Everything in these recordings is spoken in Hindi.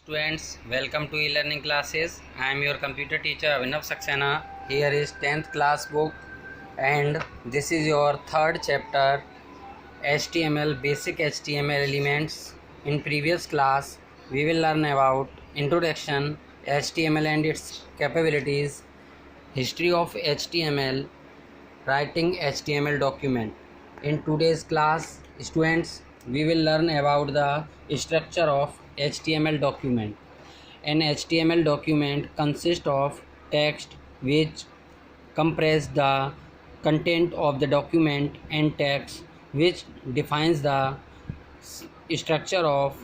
Students, welcome to e-learning classes. I am your computer teacher Abhinav Saxena. Here is 10th class book and this is your third chapter, HTML, basic HTML elements. In previous class we will learn about introduction, HTML and its capabilities, history of HTML, writing HTML document. In today's class, students, we will learn about the structure of HTML document. An HTML document consists of text which compress the content of the document and text which defines the structure of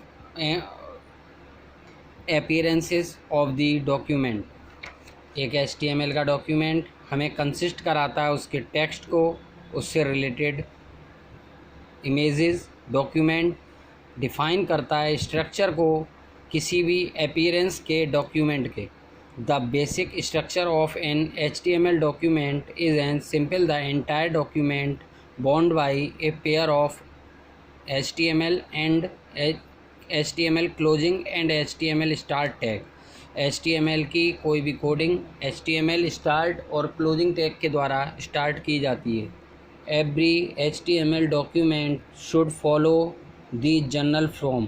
appearances of the document. एक HTML का डॉक्यूमेंट हमें कंसिस्ट कराता है उसके टेक्स्ट को, उससे रिलेटेड इमेजेस, डॉक्यूमेंट डिफ़ाइन करता है स्ट्रक्चर को किसी भी अपीयरेंस के डॉक्यूमेंट के. The basic structure of an HTML document is an simple the entire document bound by a pair of HTML and HTML closing and HTML start tag. HTML की कोई भी कोडिंग HTML स्टार्ट और क्लोजिंग टैग के द्वारा स्टार्ट की जाती है. Every HTML document should follow the general form.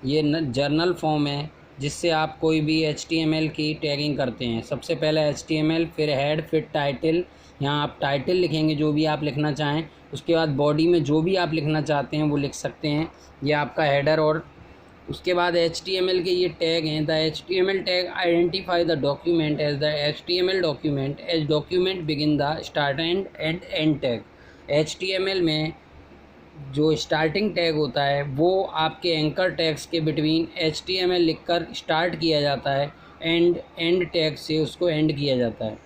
ये जर्नल फॉर्म है जिससे आप कोई भी HTML की टैगिंग करते हैं. सबसे पहले HTML, फिर हेड, फिर टाइटल. यहाँ आप टाइटल लिखेंगे जो भी आप लिखना चाहें. उसके बाद बॉडी में जो भी आप लिखना चाहते हैं वो लिख सकते हैं. ये आपका हेडर. और उसके बाद HTML के ये टैग हैं. The HTML tag identify the document as the HTML document as document begin the start and end tag. HTML में जो स्टार्टिंग टैग होता है वो आपके एंकर टैग्स के बिटवीन HTML लिखकर स्टार्ट किया जाता है एंड टैग से उसको एंड किया जाता है.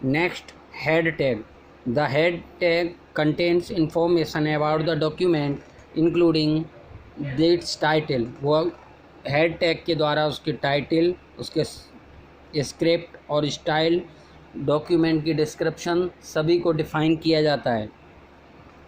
Next, head tag. The head tag contains information about the document including its title. वो हेड टैग के द्वारा उसके टाइटल, उसके स्क्रिप्ट और स्टाइल, डॉक्यूमेंट की डिस्क्रिप्शन सभी को डिफ़ाइन किया जाता है.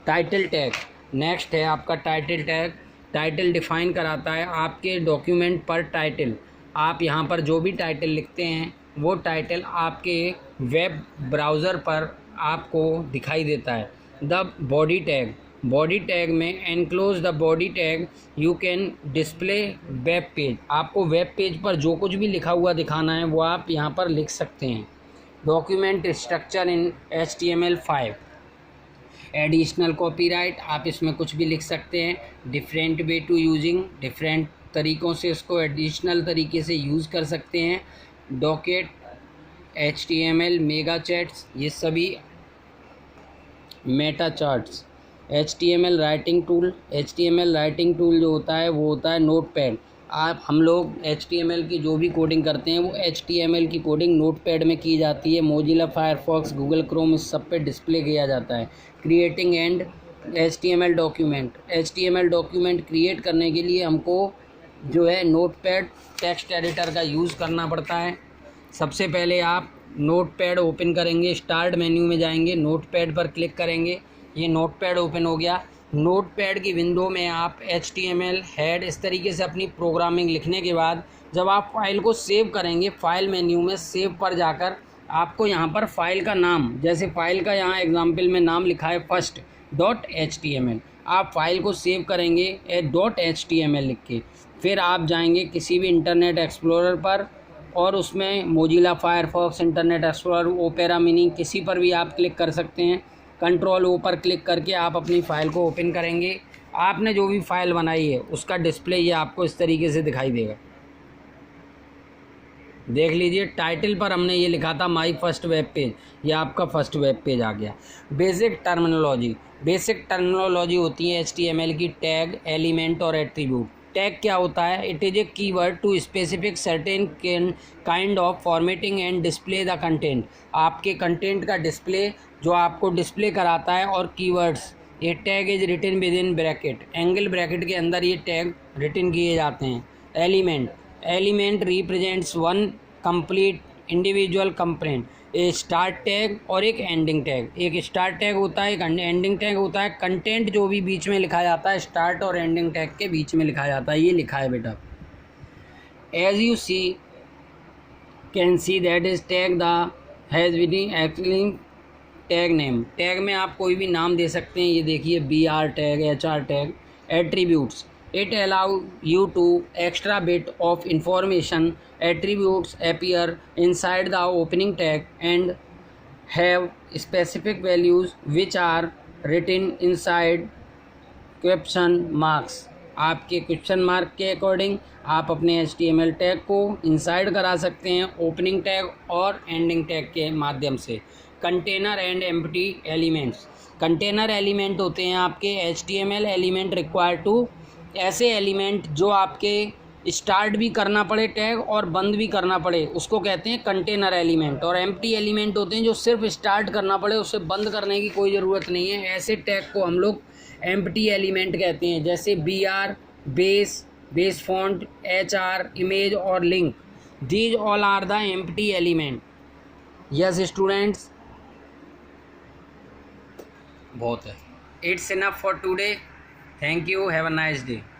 Title tag. नेक्स्ट है आपका टाइटल टैग. टाइटल डिफ़ाइन कराता है आपके डॉक्यूमेंट पर टाइटल. आप यहाँ पर जो भी टाइटल लिखते हैं वो टाइटल आपके वेब ब्राउज़र पर आपको दिखाई देता है. The body tag. Body tag में enclose the body tag you can display web page. आपको वेब पेज पर जो कुछ भी लिखा हुआ दिखाना है वो आप यहाँ पर लिख सकते हैं. Document structure in HTML5. Additional copyright. आप इसमें कुछ भी लिख सकते हैं. Different way to using. Different तरीक़ों से इसको एडिशनल तरीके से यूज़ कर सकते हैं. डॉकेट, HTML मेगा चैट्स, ये सभी Meta charts. HTML writing tool. HTML writing tool जो होता है वो होता है नोटपैड. हम लोग HTML की जो भी कोडिंग करते हैं वो HTML की कोडिंग नोटपैड में की जाती है. मोजिला फायरफॉक्स, गूगल क्रोम, इस सब पे डिस्प्ले किया जाता है. Creating and HTML document. HTML document create करने के लिए हमको जो है नोटपैड टेक्स्ट एडिटर का यूज़ करना पड़ता है. सबसे पहले आप नोटपैड ओपन करेंगे, स्टार्ट मेन्यू में जाएंगे, नोटपैड पर क्लिक करेंगे. ये नोटपैड ओपन हो गया. नोटपैड की विंडो में आप HTML हेड इस तरीके से अपनी प्रोग्रामिंग लिखने के बाद जब आप फाइल को सेव करेंगे, फाइल मेन्यू में सेव पर जाकर आपको यहाँ पर फाइल का नाम, जैसे फाइल का यहाँ एग्जाम्पल में नाम लिखा है फर्स्ट .html, आप फाइल को सेव करेंगे .html लिख के. फिर आप जाएंगे किसी भी इंटरनेट एक्सप्लोरर पर और उसमें Mozilla Firefox, internet explorer, opera mini, किसी पर भी आप क्लिक कर सकते हैं. कंट्रोल O पर क्लिक करके आप अपनी फ़ाइल को ओपन करेंगे. आपने जो भी फ़ाइल बनाई है उसका डिस्प्ले ये आपको इस तरीके से दिखाई देगा. देख लीजिए, टाइटल पर हमने ये लिखा था माई फर्स्ट वेब पेज. ये आपका फर्स्ट वेब पेज आ गया. Basic terminology. बेसिक टर्मिनोलॉजी होती है HTML की टैग, एलिमेंट और एट्रीब्यूट. टैग क्या होता है? It is a keyword to specific certain kind of formatting and display the content. आपके कंटेंट का डिस्प्ले जो आपको डिस्प्ले कराता है. और कीवर्ड्स. ये tag is written with in bracket. Angle bracket के अंदर ये टैग रिटन किए जाते हैं. Element. Element represents one complete individual component. A start tag और एक एंडिंग टैग. एक स्टार्ट टैग होता है, एक एंडिंग टैग होता है. कंटेंट जो भी बीच में लिखा जाता है स्टार्ट और एंडिंग टैग के बीच में लिखा जाता है. ये लिखा है बेटा. As you see, can see that is tag the has been actually tag name, tag में आप कोई भी नाम दे सकते हैं। ये देखिए BR tag, HR tag. Attributes, it allow you to extra bit of information. Attributes appear inside the opening tag and have specific values which are written inside question marks. आपके क्वेश्चन मार्क के अकॉर्डिंग आप अपने HTML टैग को इंसाइड करा सकते हैं ओपनिंग टैग और एंडिंग टैग के माध्यम से। Container and empty elements, container element होते हैं आपके HTML एलिमेंट रिक्वायर टू, ऐसे एलिमेंट जो आपके स्टार्ट भी करना पड़े टैग और बंद भी करना पड़े, उसको कहते हैं कंटेनर एलिमेंट। और एम्प्टी एलिमेंट होते हैं जो सिर्फ स्टार्ट करना पड़े, उससे बंद करने की कोई ज़रूरत नहीं है। ऐसे टैग को हम लोग एम्प्टी एलिमेंट कहते हैं, जैसे BR base font, HR image और link. These all are the empty element. Yes students, बहुत है। It's enough for today. Thank you, have a nice day.